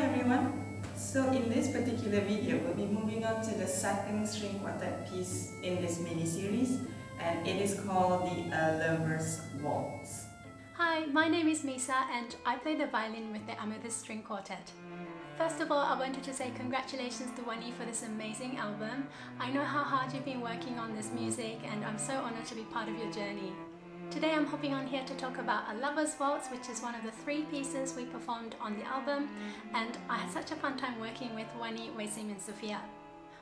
Hi everyone! So in this particular video, we'll be moving on to the second string quartet piece in this mini-series, and it is called the Lover's Waltz. Hi, my name is Misa and I play the violin with the Amethyst String Quartet. First of all, I wanted to say congratulations to Wani for this amazing album. I know how hard you've been working on this music and I'm so honoured to be part of your journey. Today I'm hopping on here to talk about A Lover's Waltz, which is one of the 3 pieces we performed on the album, and I had such a fun time working with Wani, Wesim and Sophia.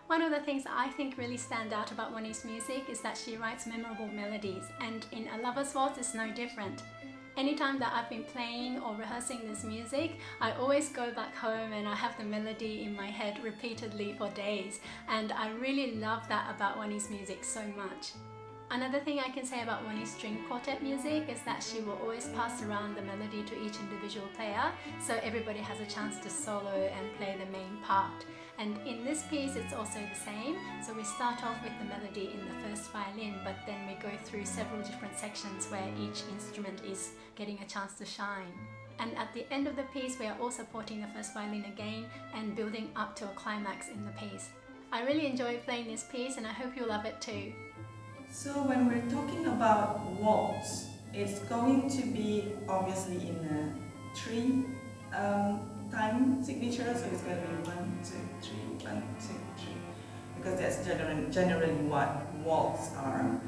One of the things that I think really stand out about Wani's music is that she writes memorable melodies, and in A Lover's Waltz it's no different. Anytime that I've been playing or rehearsing this music, I always go back home and I have the melody in my head repeatedly for days, and I really love that about Wani's music so much. Another thing I can say about Wani's string quartet music is that she will always pass around the melody to each individual player, so everybody has a chance to solo and play the main part. And in this piece it's also the same, so we start off with the melody in the first violin, but then we go through several different sections where each instrument is getting a chance to shine. And at the end of the piece we are all supporting the first violin again and building up to a climax in the piece. I really enjoy playing this piece and I hope you love it too. So when we're talking about waltz, it's going to be obviously in a 3 time signature, so it's going to be 1, 2, 3, 1, 2, 3, because that's generally what waltz are.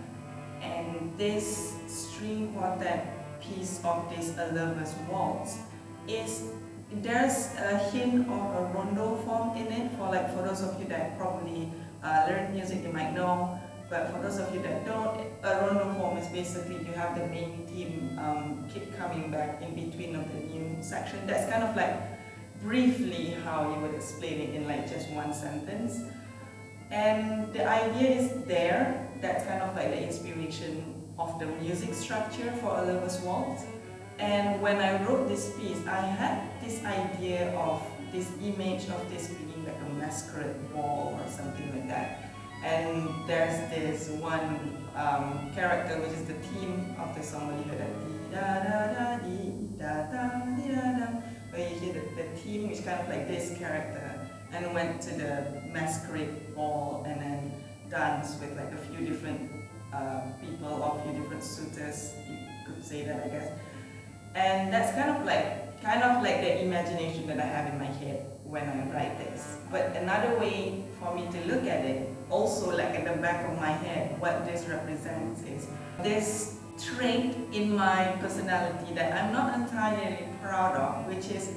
And this string quartet piece of this A Lover's Waltz there's a hint of a rondo form in it. For those of you that probably learn music, you might know. But for those of you that don't, a rondo form is basically you have the main theme keep coming back in between of the new section. That's kind of like briefly how you would explain it in like just one sentence. And the idea is there. That's kind of like the inspiration of the music structure for A Lover's Waltz. And when I wrote this piece, I had this idea of this image of this being like a masquerade ball or something like that. And there's this one character which is the theme of the song, where you hear that di-da-da-da-di-da-da-di-da-da, where you hear the theme, which kind of like this character, and went to the masquerade ball and then danced with like a few different people or a few different suitors, you could say that, I guess. And that's kind of like the imagination that I have in my head when I write this. But another way for me to look at it, also like at the back of my head, what this represents is this trait in my personality that I'm not entirely proud of, which is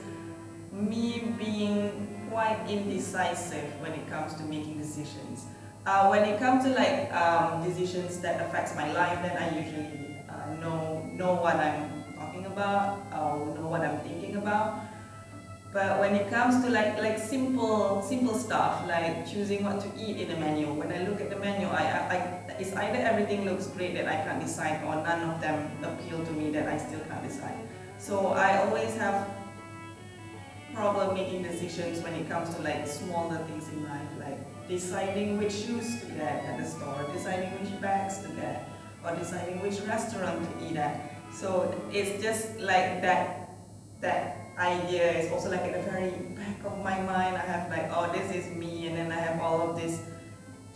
me being quite indecisive when it comes to making decisions. When it comes to like decisions that affects my life, then I usually know what I'm talking about, or know what I'm thinking about. But when it comes to like simple stuff, like choosing what to eat in a menu, when I look at the menu, it's either everything looks great that I can't decide, or none of them appeal to me that I still can't decide. So I always have problem making decisions when it comes to like smaller things in life, like deciding which shoes to get at the store, deciding which bags to get, or deciding which restaurant to eat at. So it's just like that idea is also like at the very back of my mind. I have like, oh, this is me, and then I have all of these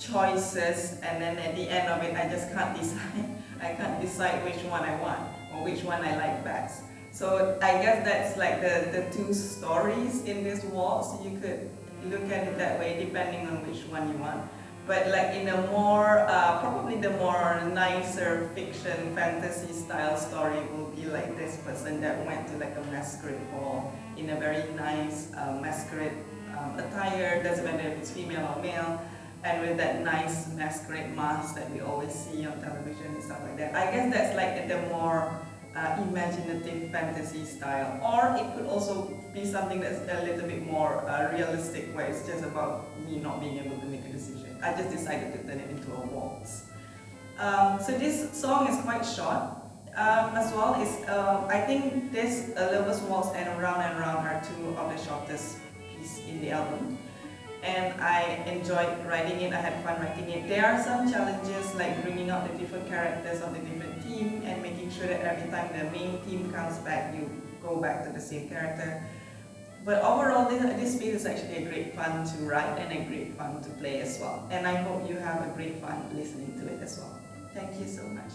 choices, and then at the end of it I just can't decide. I can't decide which one I want or which one I like best. So I guess that's like the 2 stories in this waltz. You could look at it that way depending on which one you want. But like in a more, probably the more nicer fiction, fantasy style story will be like this person that went to like a masquerade ball in a very nice masquerade attire, doesn't matter if it's female or male, and with that nice masquerade mask that we always see on television and stuff like that. I guess that's like the more imaginative fantasy style. Or it could also be something that's a little bit more realistic, where it's just about me not being able to make a decision. I just decided to turn it into a waltz. So this song is quite short as well. I think this A Lover's Waltz and Round and Round are 2 of the shortest pieces in the album. And I enjoyed writing it, I had fun writing it. There are some challenges like bringing out the different characters of the different theme and making sure that every time the main theme comes back, you go back to the same character. But overall, this piece is actually a great fun to write and a great fun to play as well. And I hope you have a great fun listening to it as well. Thank you so much.